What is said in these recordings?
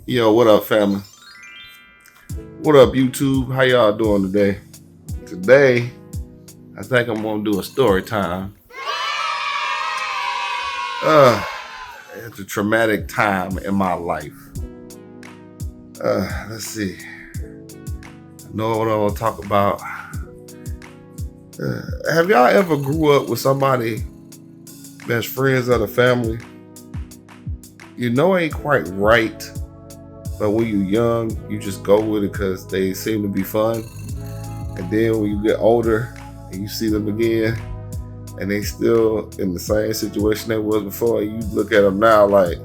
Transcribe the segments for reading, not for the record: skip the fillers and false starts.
Yo, what up, family? What up, YouTube? How y'all doing today? Today, I think I'm gonna do a story time. It's a traumatic time in my life. Let's see. I know what I'm gonna talk about. Have y'all ever grew up with somebody that's friends of the family? You know it ain't quite right, but when you're young, you just go with it because they seem to be fun. And then when you get older and you see them again, and they still in the same situation they was before, you look at them now like,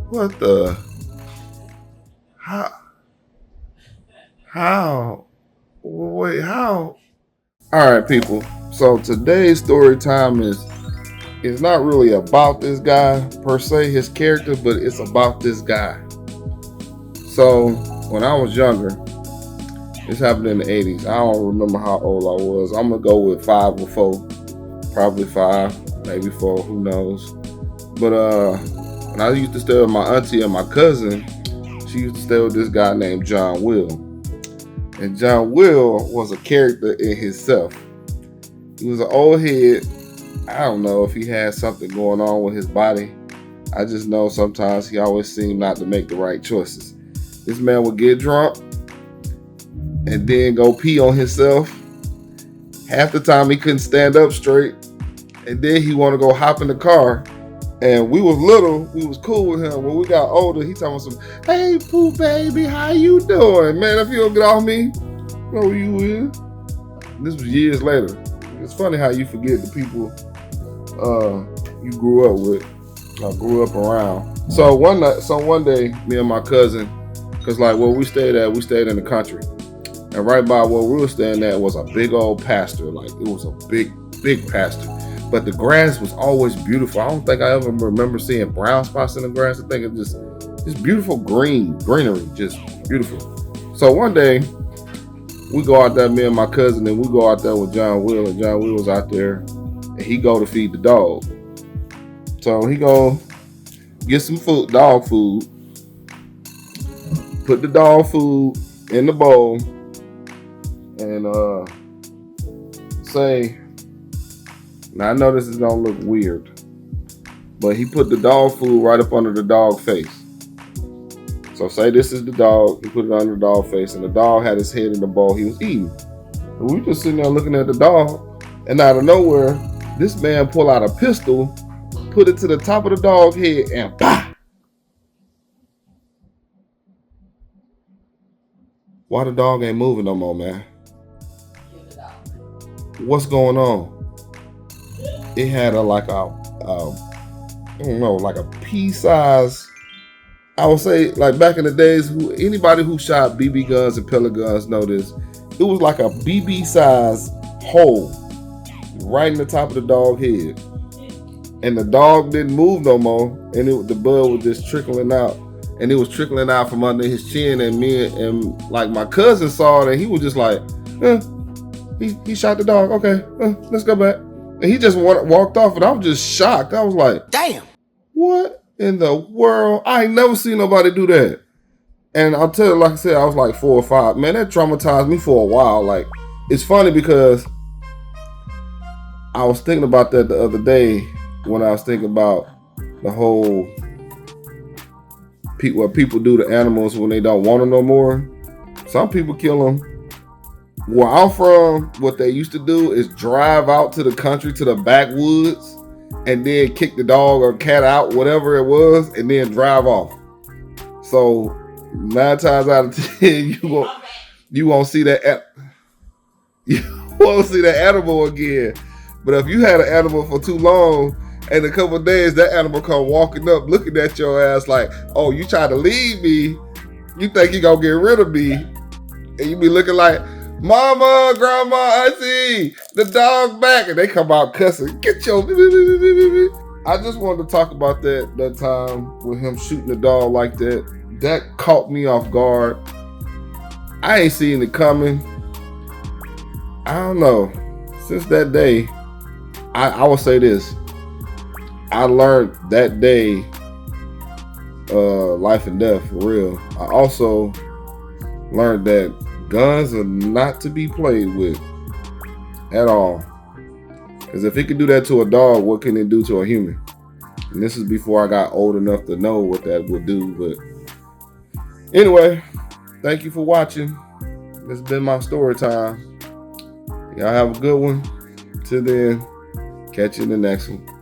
what the? How? Wait, how? All right, people. So today's story time is not really about this guy per se, his character, but it's about this guy. So when I was younger, this happened in the 80s. I don't remember how old I was. I'm gonna go with 5 or 4, probably 5, maybe 4, who knows. But when I used to stay with my auntie and my cousin, she used to stay with this guy named John Will. And John Will was a character in himself. He was an old head. I don't know if he had something going on with his body. I just know sometimes he always seemed not to make the right choices. This man would get drunk and then go pee on himself. Half the time he couldn't stand up straight. And then he wanted to go hop in the car. And we was little, we was cool with him. When we got older, he talking some, "Hey, Pooh baby, how you doing? Man, if you don't get off me, you know who you is." This was years later. It's funny how you forget the people you grew up with, or grew up around. So one day, me and my cousin, cause like where we stayed in the country. And right by where we were staying at was a big old pasture. Like it was a big pasture. But the grass was always beautiful. I don't think I ever remember seeing brown spots in the grass. I think it's just beautiful greenery, just beautiful. So one day, we go out there, me and my cousin, and we go out there with John Will, and John Will was out there, and he go to feed the dog. So he go get some food, dog food, put the dog food in the bowl, and say, now I know this is gonna look weird, but he put the dog food right up under the dog face. So say this is the dog, he put it under the dog face, and the dog had his head in the bowl he was eating. And we just sitting there looking at the dog, and out of nowhere, this man pull out a pistol, put it to the top of the dog's head, and bah! Why the dog ain't moving no more, man? What's going on? It had like a pea-size, I would say, like back in the days, anybody who shot BB guns and pellet guns know this. It was like a BB size hole right in the top of the dog head. And the dog didn't move no more, and the blood was just trickling out. And it was trickling out from under his chin, and me and like my cousin saw it, and he was just like, he shot the dog, okay, let's go back. And he just walked off, and I was just shocked. I was like, damn, what in the world? I ain't never seen nobody do that. And I'll tell you, like I said, I was like 4 or 5. Man, that traumatized me for a while. Like, it's funny because I was thinking about that the other day when I was thinking about the whole what people do to animals when they don't want them no more. Some people kill them. Where I'm from, what they used to do is drive out to the country, to the backwoods, and then kick the dog or cat out, whatever it was, and then drive off. So 9 times out of 10, you won't see that animal again. But if you had an animal for too long, and a couple of days, that animal come walking up, looking at your ass like, "Oh, you try to leave me? You think you gonna get rid of me?" And you be looking like, "Mama, grandma, auntie, the dog back," and they come out cussing. Get your. I just wanted to talk about that time with him shooting the dog like that. That caught me off guard. I ain't seen it coming. I don't know. Since that day, I will say this. I learned that day life and death for real. I also learned that guns are not to be played with at all. Because if it could do that to a dog, what can it do to a human? And this is before I got old enough to know what that would do. But anyway, thank you for watching. This has been my story time. Y'all have a good one. Till then, catch you in the next one.